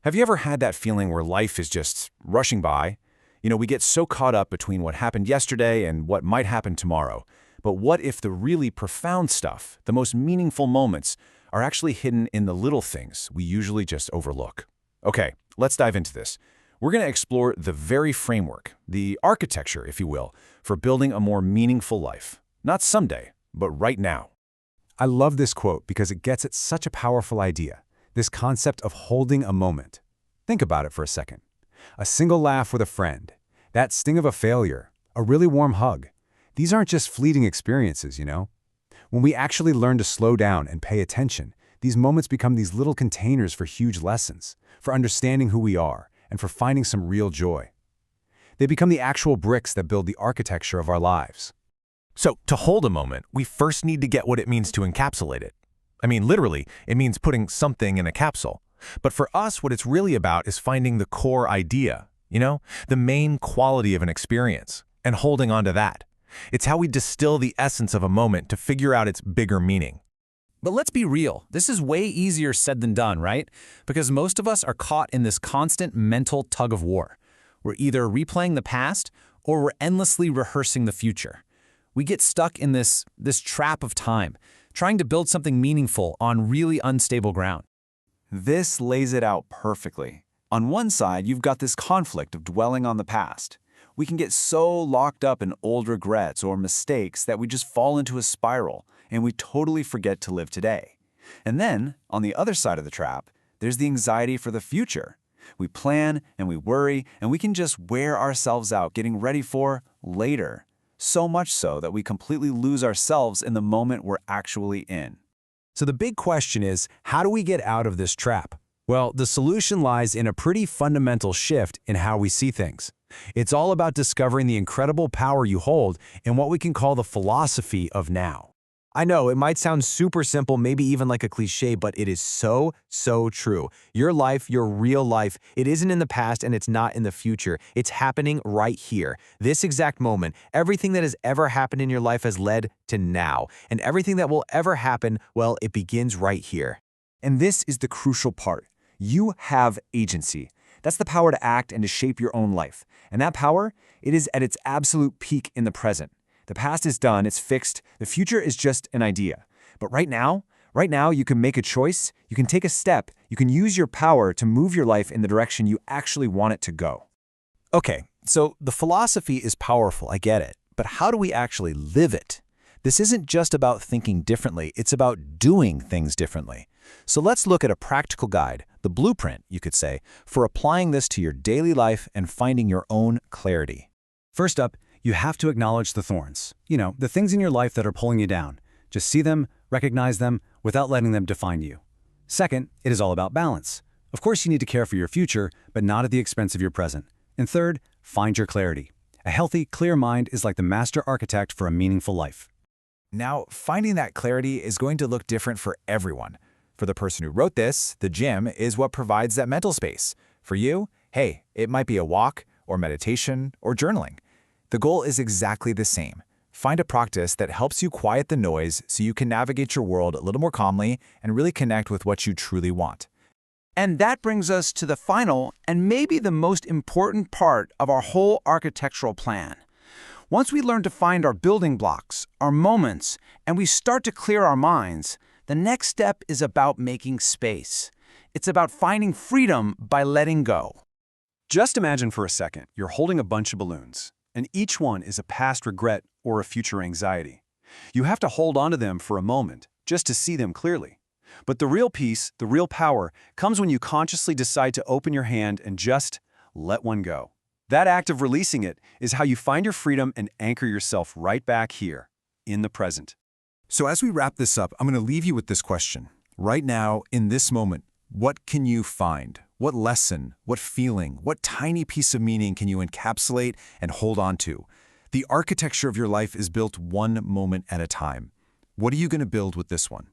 Have you ever had that feeling where life is just rushing by? We get so caught up between what happened yesterday and what might happen tomorrow. But what if the really profound stuff, the most meaningful moments, are actually hidden in the little things we usually just overlook? Okay, let's dive into this. We're going to explore the very framework, the architecture, if you will, for building a more meaningful life. Not someday, but right now. I love this quote because it gets at such a powerful idea, this concept of holding a moment. Think about it for a second. A single laugh with a friend, that sting of a failure, a really warm hug. These aren't just fleeting experiences, When we actually learn to slow down and pay attention, these moments become these little containers for huge lessons, for understanding who we are, and for finding some real joy. They become the actual bricks that build the architecture of our lives. So, to hold a moment, we first need to get what it means to encapsulate it. Literally, it means putting something in a capsule. But for us, what it's really about is finding the core idea, the main quality of an experience, and holding on to that. It's how we distill the essence of a moment to figure out its bigger meaning. But let's be real, this is way easier said than done, right? Because most of us are caught in this constant mental tug of war. We're either replaying the past or we're endlessly rehearsing the future. We get stuck in this trap of time, trying to build something meaningful on really unstable ground. This lays it out perfectly. On one side, you've got this conflict of dwelling on the past. We can get so locked up in old regrets or mistakes that we just fall into a spiral and we totally forget to live today. And then, on the other side of the trap, there's the anxiety for the future. We plan and we worry and we can just wear ourselves out getting ready for later. So much so that we completely lose ourselves in the moment we're actually in. So the big question is, how do we get out of this trap? Well, the solution lies in a pretty fundamental shift in how we see things. It's all about discovering the incredible power you hold in what we can call the philosophy of now. I know, it might sound super simple, maybe even like a cliche, but it is so true. Your life, your real life, it isn't in the past and it's not in the future. It's happening right here. This exact moment, everything that has ever happened in your life has led to now. And everything that will ever happen, well, it begins right here. And this is the crucial part. You have agency. That's the power to act and to shape your own life. And that power, it is at its absolute peak in the present. The past is done, it's fixed, the future is just an idea. But right now, you can make a choice, you can take a step, you can use your power to move your life in the direction you actually want it to go. Okay, so the philosophy is powerful, I get it. But how do we actually live it? This isn't just about thinking differently, it's about doing things differently. So let's look at a practical guide, the blueprint, you could say, for applying this to your daily life and finding your own clarity. First up, you have to acknowledge the thorns. The things in your life that are pulling you down. Just see them, recognize them, without letting them define you. Second, it is all about balance. Of course, you need to care for your future, but not at the expense of your present. And third, find your clarity. A healthy, clear mind is like the master architect for a meaningful life. Now, finding that clarity is going to look different for everyone. For the person who wrote this, the gym is what provides that mental space. For you, hey, it might be a walk, or meditation, or journaling. The goal is exactly the same. Find a practice that helps you quiet the noise so you can navigate your world a little more calmly and really connect with what you truly want. And that brings us to the final and maybe the most important part of our whole architectural plan. Once we learn to find our building blocks, our moments, and we start to clear our minds, the next step is about making space. It's about finding freedom by letting go. Just imagine for a second you're holding a bunch of balloons, and each one is a past regret or a future anxiety. You have to hold on to them for a moment just to see them clearly. But the real peace, the real power, comes when you consciously decide to open your hand and just let one go. That act of releasing it is how you find your freedom and anchor yourself right back here, in the present. So as we wrap this up, I'm going to leave you with this question. Right now, in this moment, what can you find? What lesson, what feeling, what tiny piece of meaning can you encapsulate and hold on to? The architecture of your life is built one moment at a time. What are you going to build with this one?